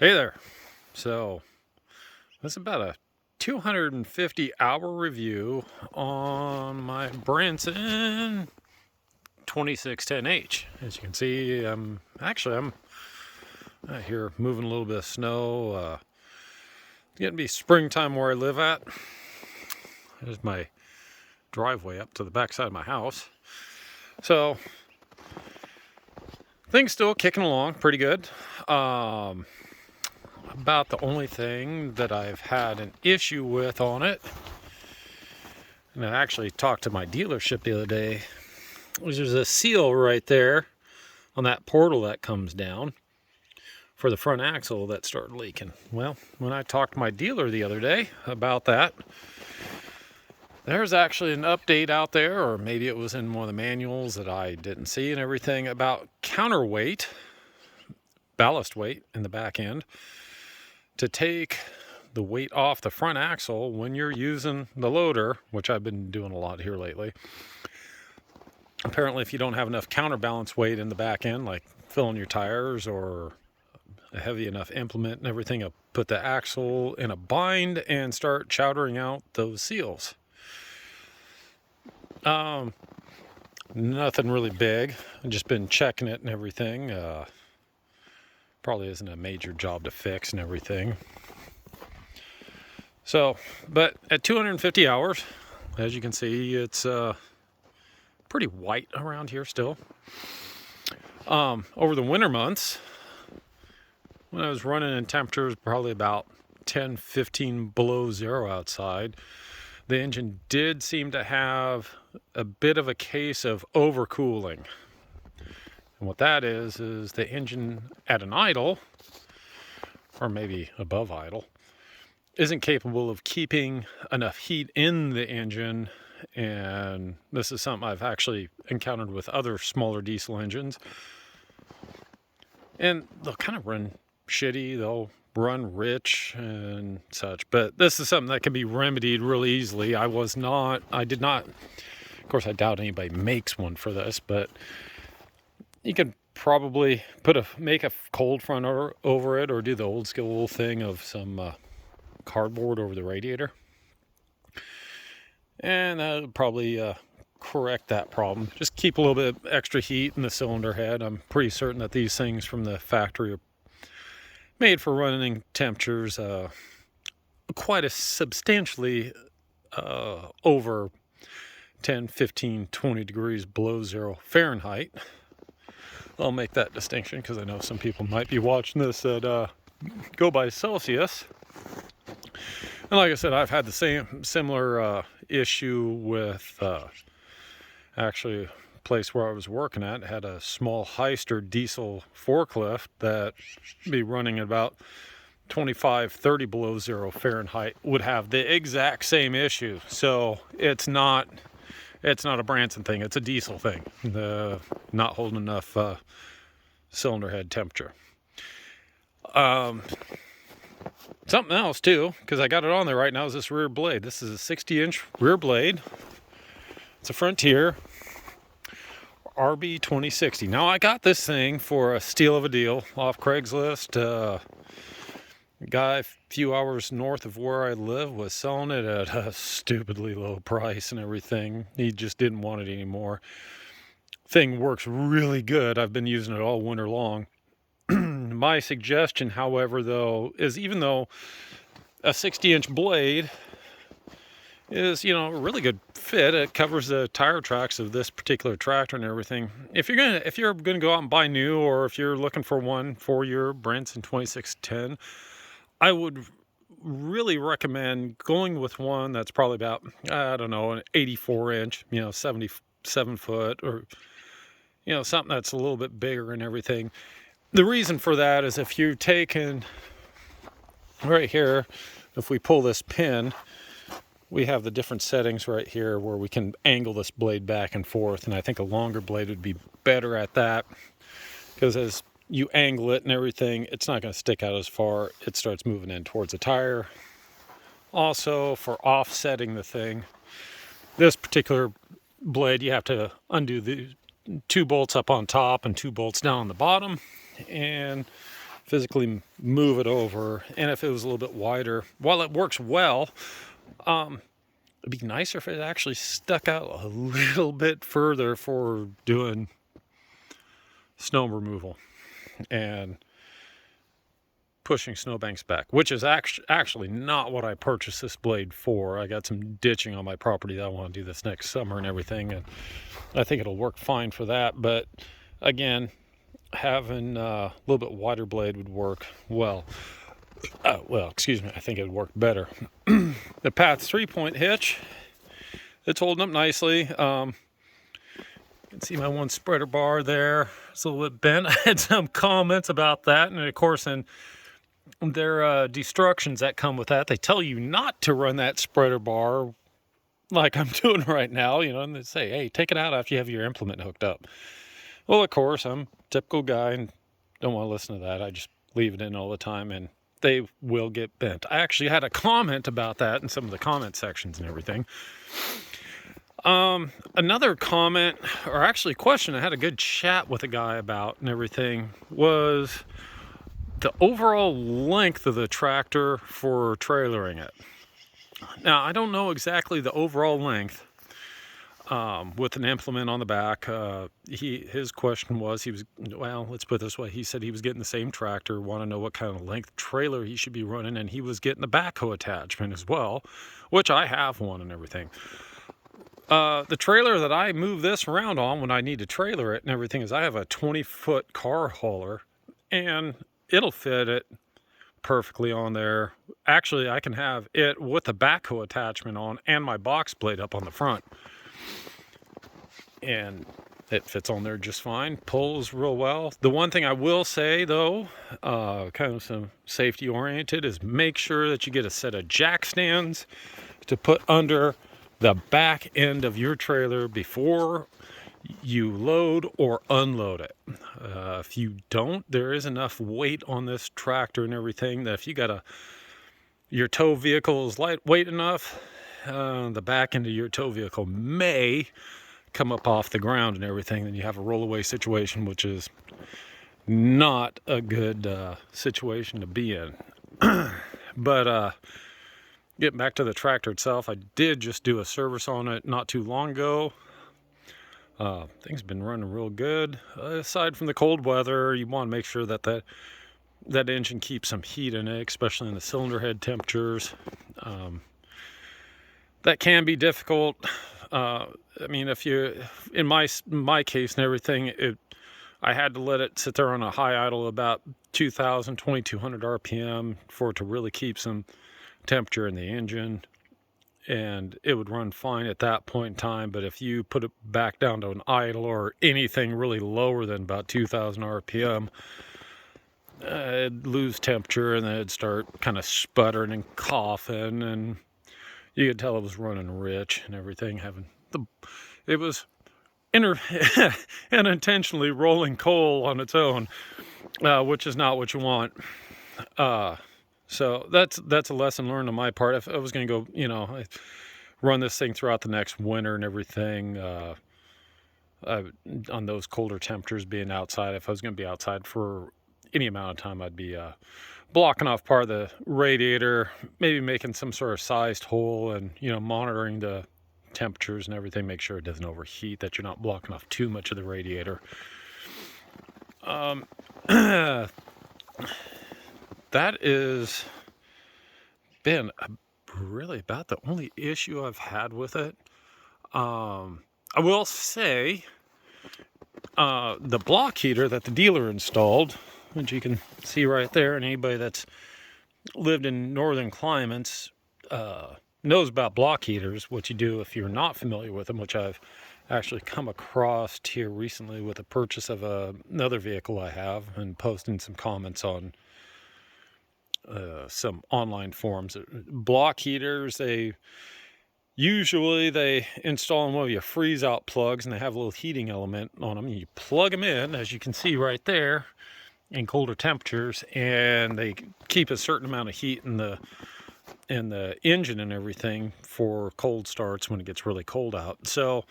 Hey there. So, this is about a 250-hour review on my Branson 2610H. As you can see, I'm out here moving a little bit of snow. Getting to be springtime where I live at. There's my driveway up to the back side of my house. So, things still kicking along pretty good. About the only thing that I've had an issue with on it, and I actually talked to my dealership the other day, was there's a seal right there on that portal that comes down for the front axle that started leaking. Well, when I talked to my dealer the other day about that, there's actually an update out there, or maybe it was in one of the manuals that I didn't see and everything, about counterweight, ballast weight in the back end, to take the weight off the front axle when you're using the loader, which I've been doing a lot here lately. Apparently, if you don't have enough counterbalance weight in the back end, like filling your tires or a heavy enough implement and everything, I'll put the axle in a bind and start chowdering out those seals. Nothing really big. I've just been checking it and everything. Probably isn't a major job to fix and everything. So, but at 250 hours, as you can see, it's pretty white around here still. Over the winter months, when I was running in temperatures probably about 10-15 below zero outside, the engine did seem to have a bit of a case of overcooling. And what that is the engine at an idle, or maybe above idle, isn't capable of keeping enough heat in the engine. And this is something I've actually encountered with other smaller diesel engines. And they'll kind of run shitty, they'll run rich and such. But this is something that can be remedied really easily. I did not, of course, I doubt anybody makes one for this, but you could probably make a cold front over it, or do the old school thing of some cardboard over the radiator, and that would probably correct that problem. Just keep a little bit extra heat in the cylinder head. I'm pretty certain that these things from the factory are made for running temperatures quite a substantially over 10, 15, 20 degrees below zero Fahrenheit. I'll make that distinction because I know some people might be watching this that go by Celsius. And like I said, I've had the similar issue with actually a place where I was working at. Had a small Heister diesel forklift that be running at about 25, 30 below zero Fahrenheit, would have the exact same issue. So it's not a Branson thing, it's a diesel thing. Not holding enough cylinder head temperature. Something else too, because I got it on there right now, is this rear blade. This is a 60-inch rear blade. It's a Frontier RB 2060. Now I got this thing for a steal of a deal off Craigslist. A guy a few hours north of where I live was selling it at a stupidly low price and everything. He just didn't want it anymore. Thing works really good. I've been using it all winter long. My suggestion, however, though, is even though a 60-inch blade is, a really good fit, it covers the tire tracks of this particular tractor and everything. If you're gonna go out and buy new, or if you're looking for one for your Branson 2610, I would really recommend going with one that's probably about, an 84-inch, 77 foot, or something that's a little bit bigger and everything. The reason for that is if you're taking right here, if we pull this pin, we have the different settings right here where we can angle this blade back and forth, and I think a longer blade would be better at that, because as you angle it and everything, it's not going to stick out as far. It starts moving in towards the tire. Also, for offsetting the thing, this particular blade, you have to undo the 2 bolts up on top and 2 bolts down on the bottom, and physically move it over. And if it was a little bit wider, while it works well, it'd be nicer if it actually stuck out a little bit further for doing snow removal and pushing snowbanks back, which is actually not what I purchased this blade for. I got some ditching on my property that I want to do this next summer and everything, and I think it'll work fine for that. But again, having a little bit wider blade would work well. Excuse me, I think it would work better. The Pat's 3-point hitch, it's holding up nicely. You can see my one spreader bar there. It's a little bit bent. I had some comments about that, and of course, in their destructions that come with that, they tell you not to run that spreader bar like I'm doing right now, and they say, hey, take it out after you have your implement hooked up. Well, of course, I'm a typical guy and don't want to listen to that. I just leave it in all the time, and they will get bent. I actually had a comment about that in some of the comment sections and everything. Another comment, or actually question I had a good chat with a guy about and everything, was the overall length of the tractor for trailering it. Now, I don't know exactly the overall length with an implement on the back. His question was, let's put it this way. He said he was getting the same tractor, want to know what kind of length trailer he should be running, and he was getting the backhoe attachment as well, which I have one and everything. The trailer that I move this around on when I need to trailer it and everything is I have a 20-foot car hauler, and it'll fit it perfectly on there. Actually, I can have it with the backhoe attachment on and my box blade up on the front. And it fits on there just fine. Pulls real well. The one thing I will say, though, kind of some safety oriented, is make sure that you get a set of jack stands to put under the back end of your trailer before you load or unload it. If you don't, there is enough weight on this tractor and everything that if you got your tow vehicle is lightweight enough, the back end of your tow vehicle may come up off the ground and everything, then you have a rollaway situation, which is not a good situation to be in. But getting back to the tractor itself, I did just do a service on it not too long ago. Things have been running real good. Aside from the cold weather, you want to make sure that that engine keeps some heat in it, especially in the cylinder head temperatures. That can be difficult. I mean, if you, in my case and everything, I had to let it sit there on a high idle about 2200 RPM for it to really keep some temperature in the engine, and it would run fine at that point in time. But if you put it back down to an idle or anything really lower than about 2000 RPM, it'd lose temperature, and then it'd start kind of sputtering and coughing, and you could tell it was running rich and everything. It was unintentionally rolling coal on its own, which is not what you want. So that's a lesson learned on my part. If I was going to go, run this thing throughout the next winter and everything, on those colder temperatures being outside, if I was going to be outside for any amount of time, I'd be blocking off part of the radiator, maybe making some sort of sized hole, and monitoring the temperatures and everything, make sure it doesn't overheat, that you're not blocking off too much of the radiator. That is been really about the only issue I've had with it. I will say the block heater that the dealer installed, which you can see right there, and anybody that's lived in northern climates knows about block heaters, what you do if you're not familiar with them, which I've actually come across here recently with the purchase of another vehicle I have, and posting some comments on some online forums. Block heaters, they install them with your freeze out plugs, and they have a little heating element on them. You plug them in, as you can see right there, in colder temperatures, and they keep a certain amount of heat in the engine and everything for cold starts when it gets really cold out. So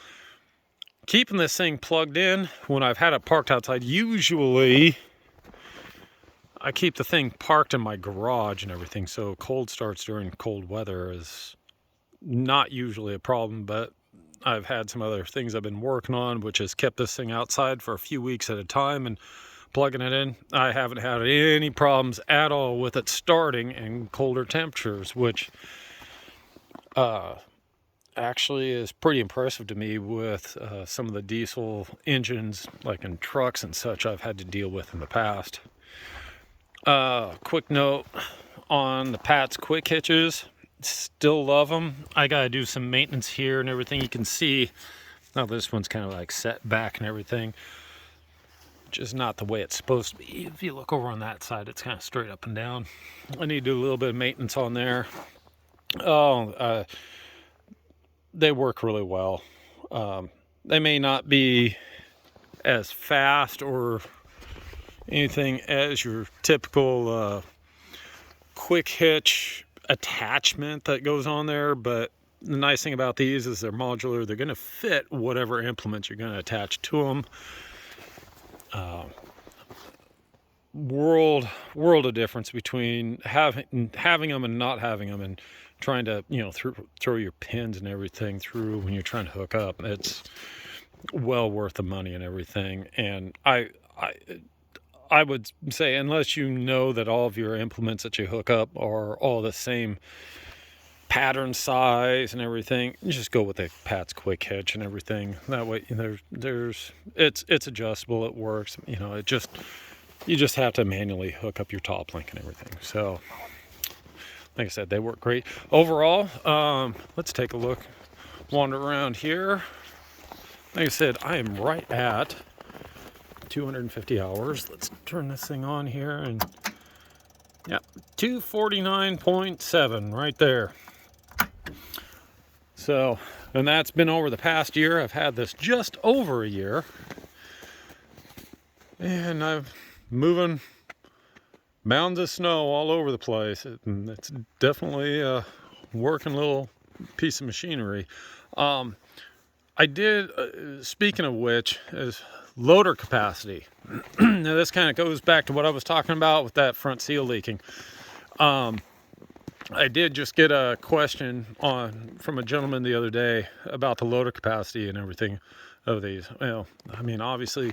keeping this thing plugged in when I've had it parked outside, usually I keep the thing parked in my garage and everything, so cold starts during cold weather is not usually a problem, but I've had some other things I've been working on, which has kept this thing outside for a few weeks at a time, and plugging it in, I haven't had any problems at all with it starting in colder temperatures, which actually is pretty impressive to me with some of the diesel engines, like in trucks and such, I've had to deal with in the past. Quick note on the Pat's quick hitches. Still love them. I gotta do some maintenance here and everything. You can see now this one's kind of like set back and everything, which is not the way it's supposed to be. If you look over on that side, it's kind of straight up and down. I need to do a little bit of maintenance on there. They work really well. They may not be as fast or anything as your typical quick hitch attachment that goes on there, but the nice thing about these is they're modular. They're going to fit whatever implements you're going to attach to them. World of difference between having them and not having them, and trying to throw your pins and everything through when you're trying to hook up. It's well worth the money and everything. And I would say, unless you know that all of your implements that you hook up are all the same pattern size and everything, you just go with the Pat's quick hitch and everything. That way it's adjustable, it works. You just have to manually hook up your top link and everything. So like I said, they work great overall. Let's take a look, wander around here. Like I said, I am right at 250 hours. Let's turn this thing on here, and yeah, 249.7 right there. So, and that's been over the past year. I've had this just over a year, and I'm moving mounds of snow all over the place. It's definitely a working little piece of machinery. I did, speaking of which, is loader capacity. Now this kind of goes back to what I was talking about with that front seal leaking. I did just get a question from a gentleman the other day about the loader capacity and everything of these. Well, I mean, obviously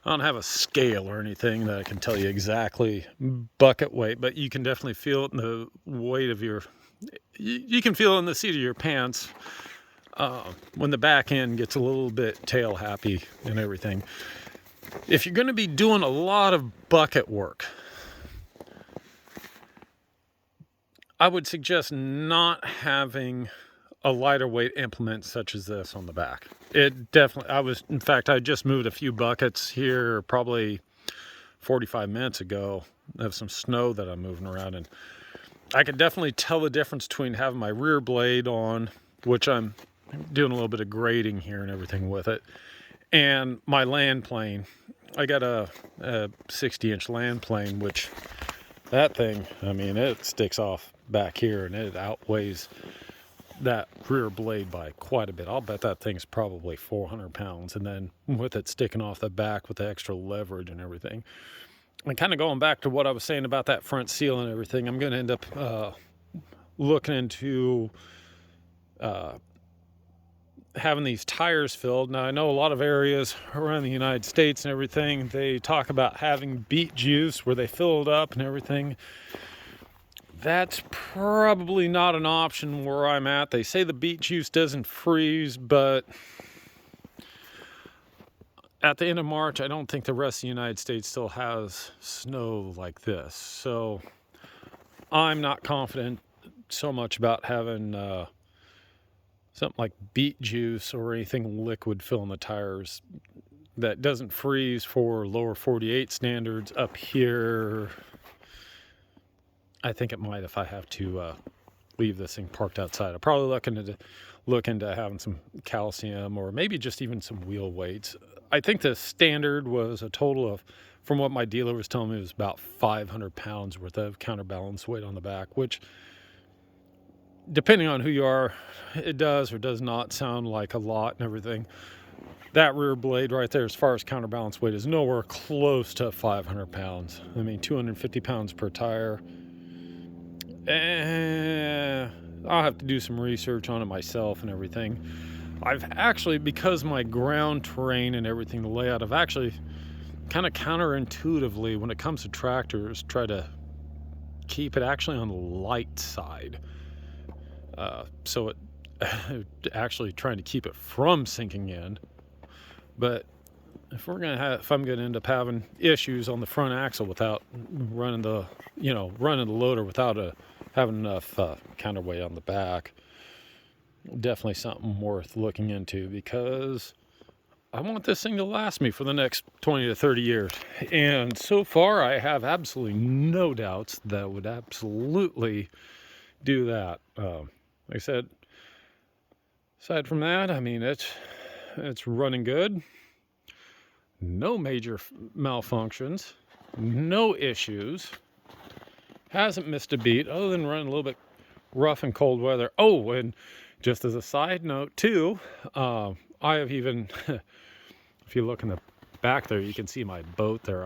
I don't have a scale or anything that I can tell you exactly bucket weight, but you can definitely feel it in the weight of you can feel it in the seat of your pants when the back end gets a little bit tail happy and everything. If you're going to be doing a lot of bucket work, I would suggest not having a lighter weight implement such as this on the back. It definitely, in fact, I just moved a few buckets here probably 45 minutes ago. I have some snow that I'm moving around, and I can definitely tell the difference between having my rear blade on, which I'm doing a little bit of grading here and everything with it, and my land plane. I got a 60-inch land plane, which that thing, I mean, it sticks off back here and it outweighs that rear blade by quite a bit. I'll bet that thing's probably 400 pounds, and then with it sticking off the back with the extra leverage and everything. And kind of going back to what I was saying about that front seal and everything, I'm going to end up looking into having these tires filled. Now, I know a lot of areas around the United States and everything, they talk about having beet juice where they fill it up and everything. That's probably not an option where I'm at. They say the beet juice doesn't freeze, but at the end of March, I don't think the rest of the United States still has snow like this. So I'm not confident so much about having something like beet juice or anything liquid filling the tires that doesn't freeze for lower 48 standards. Up here, I think it might if I have to leave this thing parked outside. I'm probably look into having some calcium or maybe just even some wheel weights. I think the standard was a total of, from what my dealer was telling me, it was about 500 pounds worth of counterbalance weight on the back, which, depending on who you are, it does or does not sound like a lot and everything. that rear blade right there, as far as counterbalance weight, is nowhere close to 500 pounds. I mean, 250 pounds per tire. I'll have to do some research on it myself and everything. I've actually, because my ground terrain and everything, the layout, I've actually kind of counterintuitively, when it comes to tractors, try to keep it actually on the light side. So it actually trying to keep it from sinking in. But if I'm gonna end up having issues on the front axle without running the loader without having enough counterweight on the back, definitely something worth looking into, because I want this thing to last me for the next 20 to 30 years. And so far, I have absolutely no doubts that it would absolutely do that. Like I said, aside from that, I mean, it's running good. No major malfunctions, no issues. Hasn't missed a beat other than running a little bit rough in cold weather. Oh, and just as a side note too, I have even, if you look in the back there, you can see my boat there.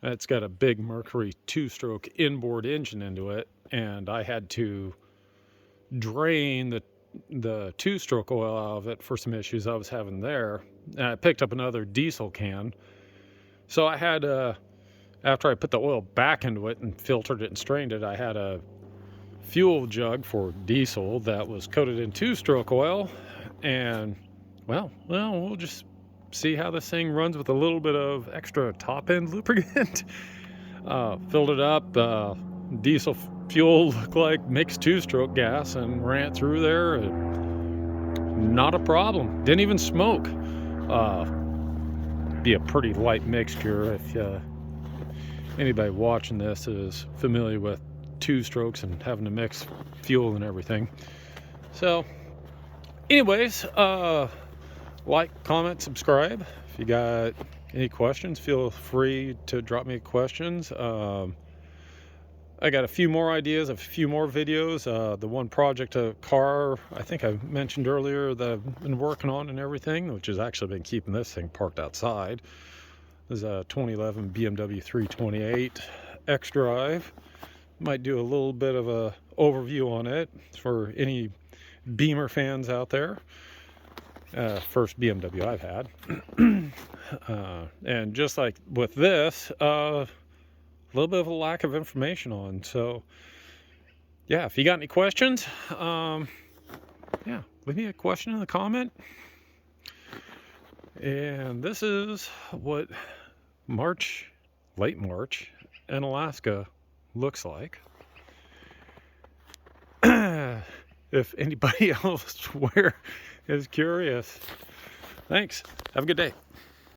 It's got a big Mercury 2-stroke inboard engine into it, and I had to drain the 2-stroke oil out of it for some issues I was having there. And I picked up another diesel can. So I had, after I put the oil back into it and filtered it and strained it, I had a fuel jug for diesel that was coated in 2-stroke oil. And, well, we'll just see how this thing runs with a little bit of extra top-end lubricant. Filled it up. Diesel fuel looked like mixed 2-stroke gas and ran it through there. Not a problem. Didn't even smoke. Be a pretty light mixture. If anybody watching this is familiar with 2-strokes and having to mix fuel and everything. So anyways, like, comment, subscribe. If you got any questions, feel free to drop me questions. I got a few more ideas, a few more videos. The one project, a car, I think I mentioned earlier, that I've been working on and everything, which has actually been keeping this thing parked outside. This is a 2011 BMW 328 X-Drive. Might do a little bit of a overview on it for any Beamer fans out there. First BMW I've had. And just like with this, a little bit of a lack of information on. So yeah, if you got any questions, yeah, leave me a question in the comment. And this is what late March in Alaska looks like. If anybody else is curious. Thanks. Have a good day.